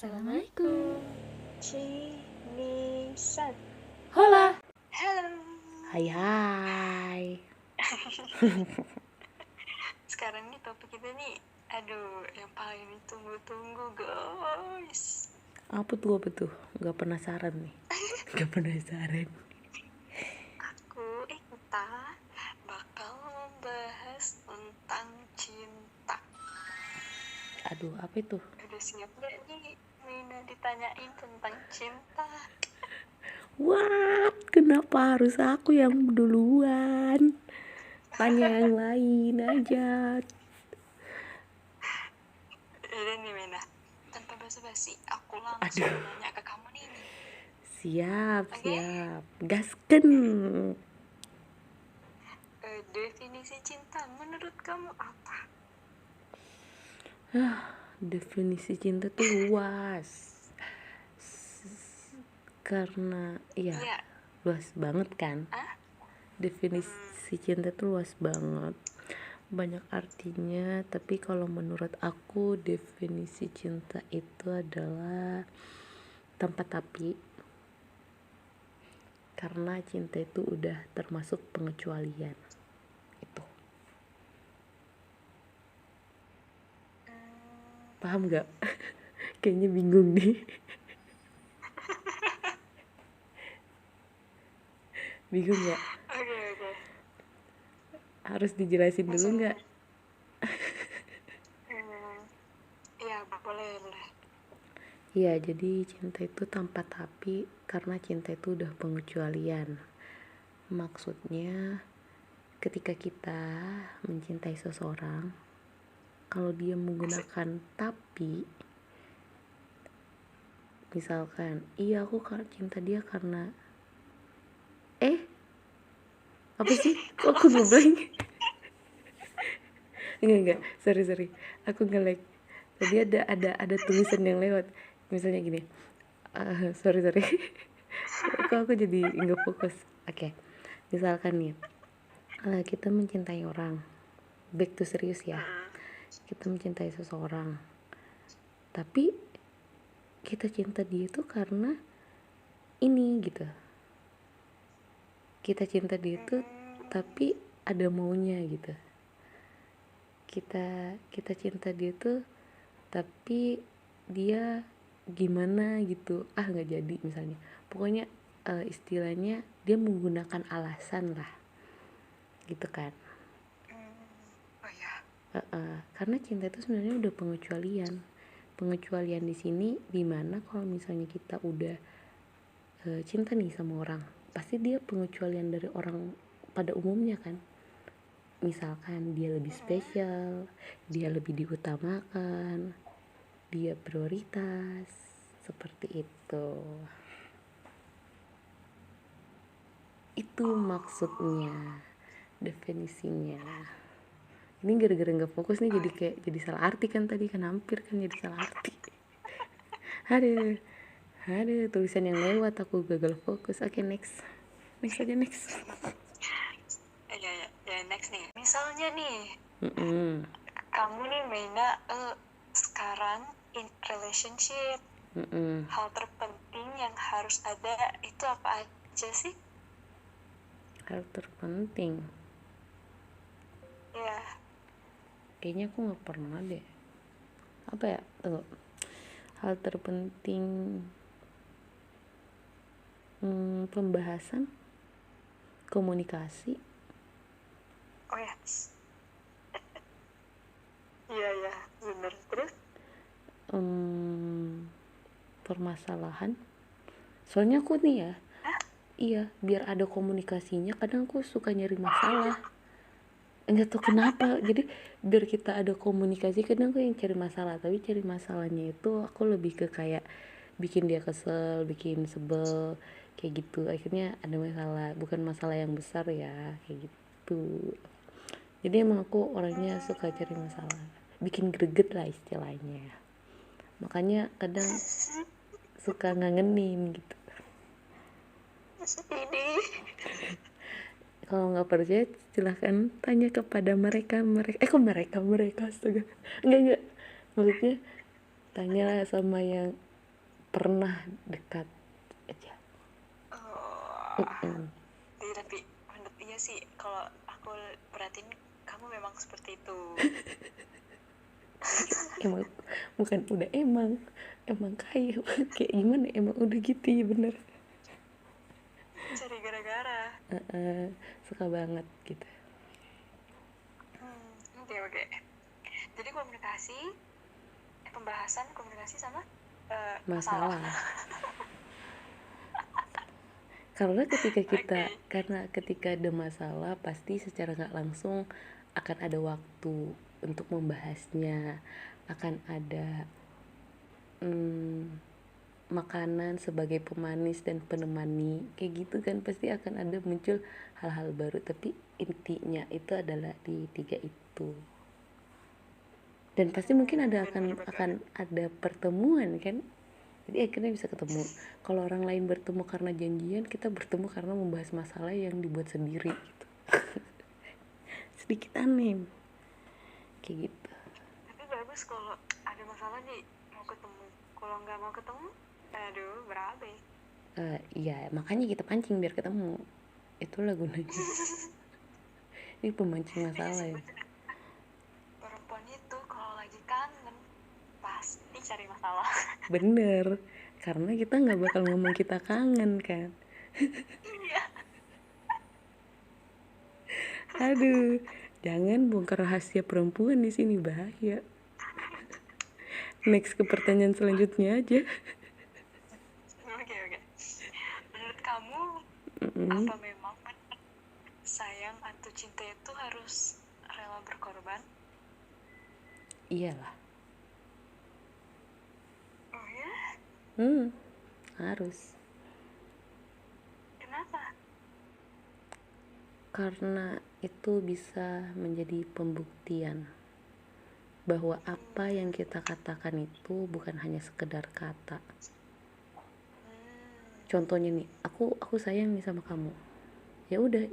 Assalamualaikum. Cinisan. Hola. Halo. Hai. Sekarang nih topik kita nih, yang paling ditunggu-tunggu guys. Apa tuh? Gak penasaran nih. Gak penasaran. Kita bakal membahas tentang cinta. Aduh, apa itu? Udah siap gak nih Mina ditanyain tentang cinta? What? Kenapa harus aku yang duluan? Tanya yang lain aja. Udah nih Mina, tanpa basa-basi aku langsung nanya ke kamu nih. Siap. Okay? Gasken. Definisi cinta menurut kamu apa? Definisi cinta tuh luas. Karena Iya. luas banget kan. Definisi cinta tuh luas banget, banyak artinya. Tapi kalau menurut aku definisi cinta itu adalah tanpa tapi, karena cinta itu udah termasuk pengecualian. Itu paham gak? Kayaknya bingung nih. Bingung gak? Oke. Harus dijelasin dulu gak? Iya, boleh. Iya, jadi cinta itu tanpa tapi karena cinta itu udah pengecualian. Maksudnya ketika kita mencintai seseorang, kalau dia menggunakan tapi, misalkan iya aku cinta dia karena apa sih, kok aku ngeblank. enggak, sorry, aku nge-lag. Tadi ada tulisan yang lewat, misalnya gini. Sorry kok aku jadi nggak fokus. Oke. Misalkan nih, kita mencintai orang, back to serius ya, kita mencintai seseorang, tapi kita cinta dia itu karena ini gitu. Kita cinta dia itu tapi ada maunya gitu. Kita cinta dia tuh tapi dia gimana gitu, nggak jadi misalnya. Pokoknya istilahnya dia menggunakan alasan lah gitu kan. Karena cinta itu sebenarnya udah pengecualian di sini, dimana kalau misalnya kita udah cinta nih sama orang, pasti dia pengecualian dari orang pada umumnya kan. Misalkan dia lebih spesial, dia lebih diutamakan, dia prioritas, seperti itu. Itu maksudnya, definisinya. Ini gara-gara nggak fokus nih, jadi salah arti kan tadi kan, hampir kan jadi salah arti. Aduh, tulisan yang lewat aku gagal fokus. Oke, next aja. Ya, next nih. Misalnya nih, kamu nih Mena sekarang in relationship. Hal terpenting yang harus ada itu apa aja sih? Hal terpenting? Ya. Kayaknya aku nggak pernah deh. Apa ya? Tuh. Hal terpenting, pembahasan, komunikasi. Oh ya. Iya, bener. Terus? Permasalahan. Soalnya aku nih ya, iya, biar ada komunikasinya, kadang aku suka nyari masalah. Enggak tahu kenapa. Jadi biar kita ada komunikasi, kadang aku yang cari masalah. Tapi cari masalahnya itu aku lebih ke kayak bikin dia kesel, bikin sebel, kayak gitu. Akhirnya ada masalah, bukan masalah yang besar ya, kayak gitu. Jadi emang aku orangnya suka cari masalah, bikin greget lah istilahnya. Makanya kadang suka ngangenin gitu. Kalau nggak percaya silahkan tanya kepada mereka. Astaga. Enggak, maksudnya tanyalah sama yang pernah dekat aja. Tapi menurut iya sih, kalau aku perhatiin kamu memang seperti itu. Emang bukan udah emang kayak gimana, emang udah gitu ya, bener. Cari gara-gara. Suka banget gitu. Oke. Jadi pembahasan komunikasi sama masalah. Karena ketika ada masalah pasti secara nggak langsung akan ada waktu untuk membahasnya, akan ada makanan sebagai pemanis dan penemani kayak gitu kan, pasti akan ada muncul hal-hal baru, tapi intinya itu adalah di 3 itu. Dan pasti mungkin akan ada pertemuan kan, jadi akhirnya bisa ketemu. Kalau orang lain bertemu karena janjian, kita bertemu karena membahas masalah yang dibuat sendiri gitu. Sedikit aneh kayak gitu. Tapi bagus kalau ada masalah nih mau ketemu. Kalau nggak mau ketemu, aduh berabe. Iya, makanya kita pancing biar ketemu. Itulah gunanya. Ini pemancing masalah ya. Perempuan itu kalau lagi kangen pasti cari masalah. Bener, karena kita nggak bakal ngomong kita kangen kan. Iya. Aduh, jangan bongkar rahasia perempuan di sini, bahaya. Next ke pertanyaan selanjutnya aja. Oke. Menurut kamu apa memang sayang atau cinta itu harus rela berkorban? Iyalah. Oh ya? Harus. Kenapa? Karena itu bisa menjadi pembuktian bahwa apa yang kita katakan itu bukan hanya sekedar kata. Contohnya nih, aku sayang nih sama kamu. Ya udah,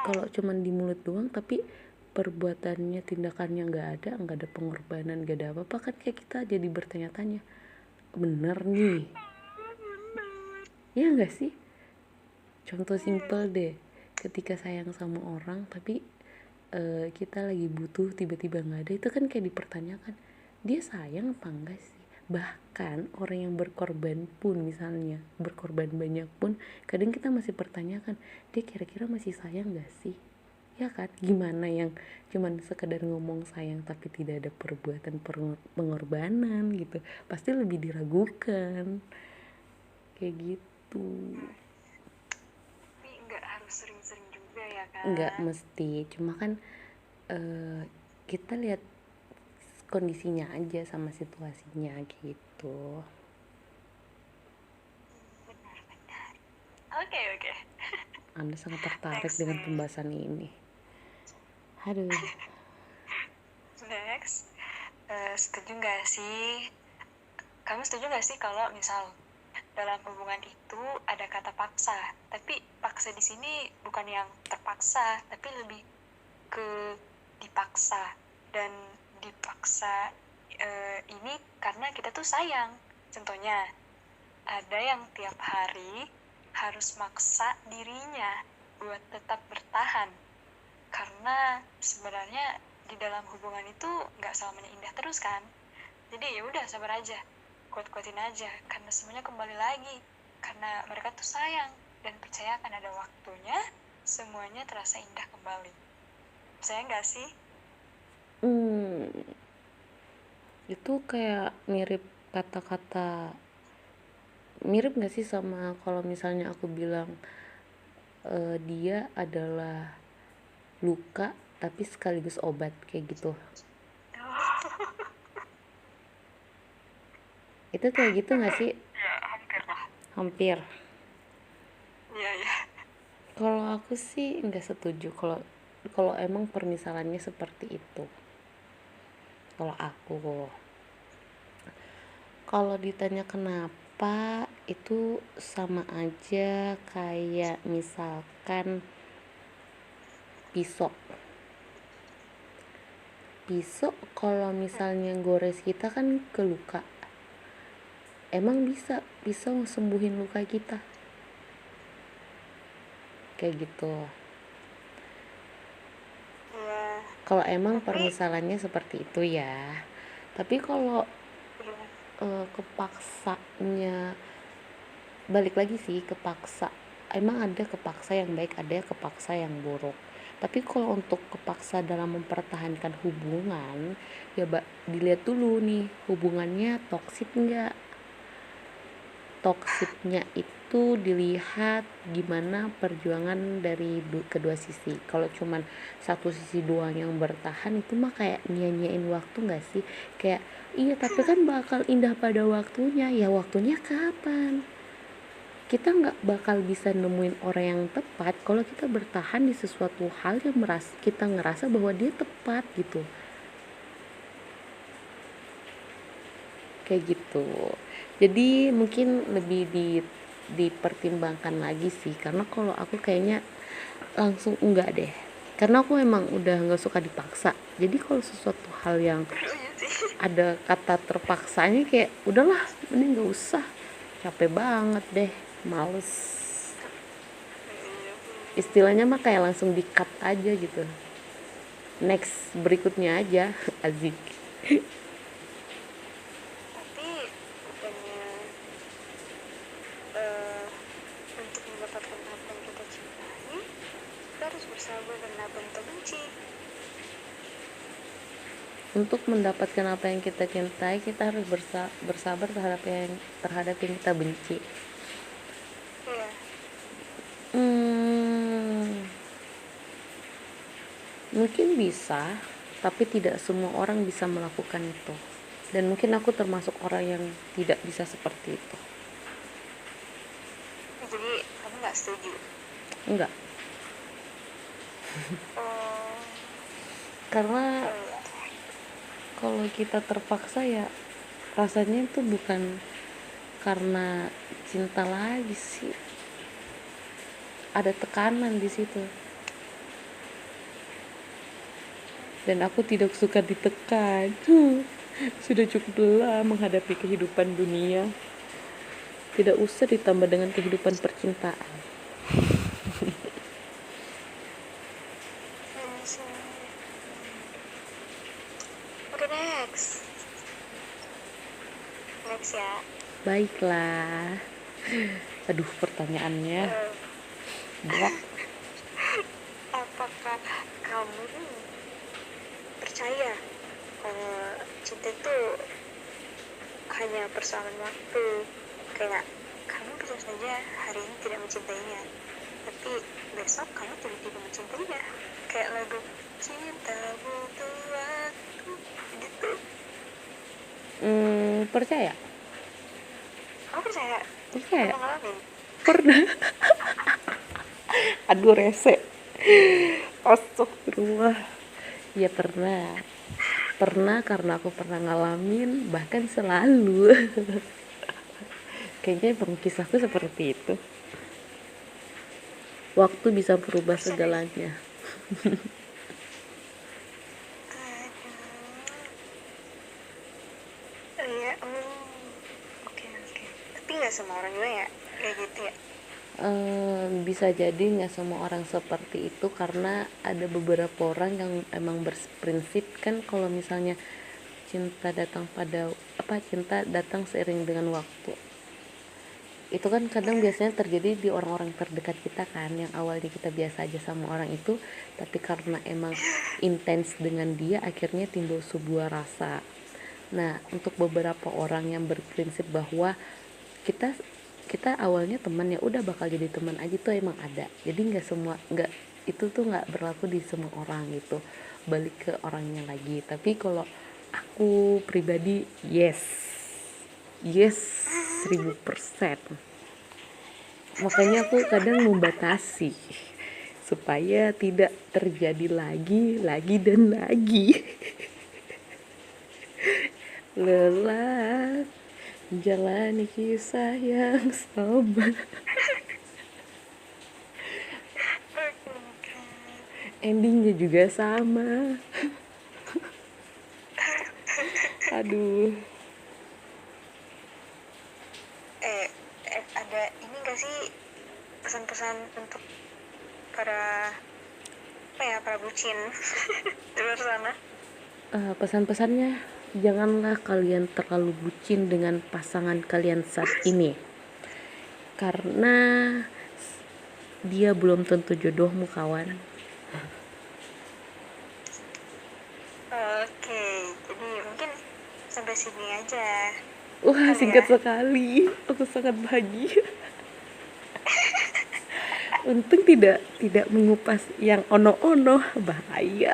kalau cuman di mulut doang tapi perbuatannya, tindakannya nggak ada pengorbanan, nggak ada apa-apa, kan kayak kita jadi bertanya-tanya, bener nih? Ya nggak sih? Contoh simple deh, ketika sayang sama orang tapi kita lagi butuh tiba-tiba nggak ada, itu kan kayak dipertanyakan, dia sayang apa enggak sih? Bahkan orang yang berkorban pun, misalnya berkorban banyak pun, kadang kita masih pertanyakan, dia kira-kira masih sayang gak sih? Ya kan, gimana yang cuman sekedar ngomong sayang tapi tidak ada perbuatan pengorbanan gitu, pasti lebih diragukan kayak gitu. Tapi nggak harus sering-sering juga ya kan? Nggak mesti, cuma kan kita lihat kondisinya aja sama situasinya gitu. Benar. Oke. Anda sangat tertarik dengan pembahasan ini. Aduh. Next, kamu setuju nggak sih kalau misal dalam hubungan itu ada kata paksa, tapi paksa di sini bukan yang terpaksa, tapi lebih ke dipaksa, dan dipaksa ini karena kita tuh sayang. Contohnya, ada yang tiap hari harus maksa dirinya buat tetap bertahan, karena sebenarnya di dalam hubungan itu nggak selamanya indah terus kan. Jadi ya udah, sabar aja, kuat-kuatin aja, karena semuanya kembali lagi karena mereka tuh sayang dan percaya akan ada waktunya semuanya terasa indah kembali. Percaya nggak sih? Itu kayak mirip nggak sih sama kalau misalnya aku bilang dia adalah luka tapi sekaligus obat, kayak gitu. Itu kayak gitu nggak sih? Ya, hampir lah. Hampir. Iya. Kalau aku sih nggak setuju kalau emang permisalannya seperti itu. Kalau ditanya kenapa, itu sama aja kayak misalkan pisau kalau misalnya gores kita kan keluka, emang bisa sembuhin luka kita kayak gitu. Kalau emang permisalannya seperti itu ya. Tapi kalau kepaksanya, balik lagi sih, kepaksa emang ada kepaksa yang baik, ada kepaksa yang buruk. Tapi kalau untuk kepaksa dalam mempertahankan hubungan ya dilihat dulu nih hubungannya toksik enggak. Toksiknya itu dilihat gimana perjuangan dari kedua sisi. Kalau cuman satu sisi doang yang bertahan itu mah kayak nyanyain waktu gak sih? Kayak iya tapi kan bakal indah pada waktunya. Ya waktunya kapan? Kita gak bakal bisa nemuin orang yang tepat kalau kita bertahan di sesuatu hal yang kita ngerasa bahwa dia tepat gitu. Kayak gitu. Jadi mungkin lebih dipertimbangkan lagi sih, karena kalau aku kayaknya langsung enggak deh, karena aku emang udah nggak suka dipaksa. Jadi kalau sesuatu hal yang ada kata terpaksanya kayak udahlah mending nggak usah, capek banget deh, males. Istilahnya mah kayak langsung di cut aja gitu, next berikutnya aja. Azik. Untuk mendapatkan apa yang kita cintai, kita harus bersabar dengan apa yang kita benci. Untuk mendapatkan apa yang kita cintai, kita harus bersabar terhadap yang kita benci. Iya. Mungkin bisa, tapi tidak semua orang bisa melakukan itu. Dan mungkin aku termasuk orang yang tidak bisa seperti itu. Jadi kamu nggak setuju? Enggak. Karena kalau kita terpaksa ya rasanya itu bukan karena cinta lagi sih, ada tekanan di situ. Dan aku tidak suka ditekan. Sudah cukup lelah menghadapi kehidupan dunia. Tidak usah ditambah dengan kehidupan percintaan. Oke, next ya. Baiklah. Aduh, pertanyaannya berat. Apakah kamu percaya kalau cinta itu hanya persoalan waktu? Kayak kamu bisa saja hari ini tidak mencintainya, tapi besok kamu tiba-tiba mencintainya. Kayak lagu Cinta Butuh Waktu gitu. Percaya? Kamu percaya? Percaya. Pernah ngalamin? Pernah. Aduh, rese. Astagfirullah. Ya pernah karena aku pernah ngalamin, bahkan selalu. Kayaknya emang kisahku seperti itu. Waktu bisa berubah segalanya. Tapi nggak semua orang juga ya kayak gitu ya? Bisa jadi nggak semua orang seperti itu, karena ada beberapa orang yang emang berprinsip kan kalau misalnya cinta datang seiring dengan waktu. Itu kan kadang biasanya terjadi di orang-orang terdekat kita kan, yang awalnya kita biasa aja sama orang itu, tapi karena emang intens dengan dia akhirnya timbul sebuah rasa. Nah, untuk beberapa orang yang berprinsip bahwa kita awalnya teman, ya udah bakal jadi teman aja, tuh emang ada. Jadi itu tuh nggak berlaku di semua orang gitu, balik ke orangnya lagi. Tapi kalau aku pribadi yes 1000%. Makanya aku kadang membatasi supaya tidak terjadi lagi dan lagi. Lelah jalani kisah yang sabar. Endingnya juga sama. Aduh. para bucin di luar sana? Pesan-pesannya, janganlah kalian terlalu bucin dengan pasangan kalian saat ini, karena dia belum tentu jodohmu, kawan. Oke, jadi mungkin sampai sini aja. Wah, singkat sekali. Aku sangat bahagia. Untung tidak mengupas yang ono-ono, bahaya.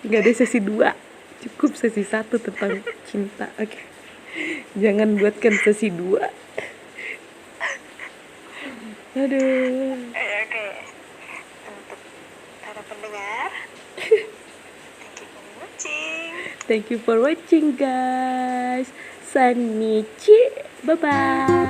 Nggak ada sesi 2, cukup sesi 1 tentang cinta. Oke. Jangan buatkan sesi 2. Aduh. Oke. Untuk para pendengar, thank you for watching guys. Sanichi. Bye bye.